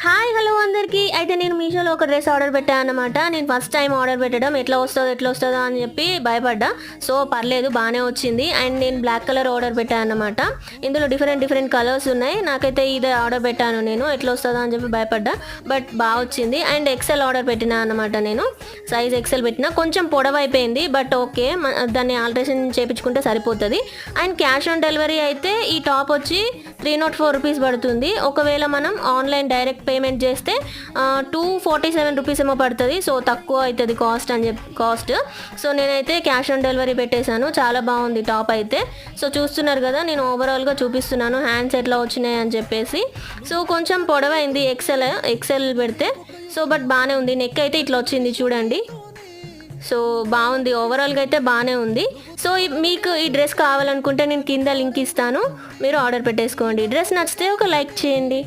Hi hello అందరికీ. అయితే నేను మీషోలో ఒక డ్రెస్ ఆర్డర్ పెట్టాను అనమాట. నేను ఫస్ట్ టైం ఆర్డర్ పెట్టడం ఎట్లా వస్తుందో అని చెప్పి భయపడ్డా. సో పర్లేదు, బాగానే వచ్చింది. అండ్ నేను బ్లాక్ కలర్ ఆర్డర్ పెట్టాను అనమాట. ఇందులో డిఫరెంట్ కలర్స్ ఉన్నాయి. నాకైతే ఇదే ఆర్డర్ పెట్టాను నేను, ఎట్లా వస్తుందో అని చెప్పి భయపడ్డా. బట్ బాగా వచ్చింది. అండ్ ఎక్సెల్ ఆర్డర్ పెట్టినా అనమాట. నేను సైజ్ ఎక్సెల్ పెట్టినా, కొంచెం పొడవైపోయింది. బట్ ఓకే, దాన్ని ఆల్టరేషన్ చేయించుకుంటే సరిపోతుంది. అండ్ క్యాష్ ఆన్ డెలివరీ అయితే ఈ టాప్ వచ్చి 304 రూపీస్ పడుతుంది. ఒకవేళ మనం ఆన్లైన్ డైరెక్ట్ పేమెంట్ చేస్తే 247 రూపీస్ ఏమో పడుతుంది. సో తక్కువ అవుతుంది కాస్ట్. సో నేనైతే క్యాష్ ఆన్ డెలివరీ పెట్టేశాను. చాలా బాగుంది టాప్ అయితే. సో చూస్తున్నారు కదా, నేను ఓవరాల్గా చూపిస్తున్నాను హ్యాండ్స్ ఎట్లా వచ్చినాయి అని చెప్పేసి. సో కొంచెం పొడవైంది ఎక్సెల్ పెడితే. సో బట్ బాగానే ఉంది. నెక్ అయితే ఇట్లా వచ్చింది చూడండి. సో బాగుంది, ఓవరాల్గా అయితే బాగానే ఉంది. సో మీకు ఈ డ్రెస్ కావాలనుకుంటే నేను కింద లింక్ ఇస్తాను, మీరు ఆర్డర్ పెట్టేసుకోండి. డ్రెస్ నచ్చితే ఒక లైక్ చేయండి.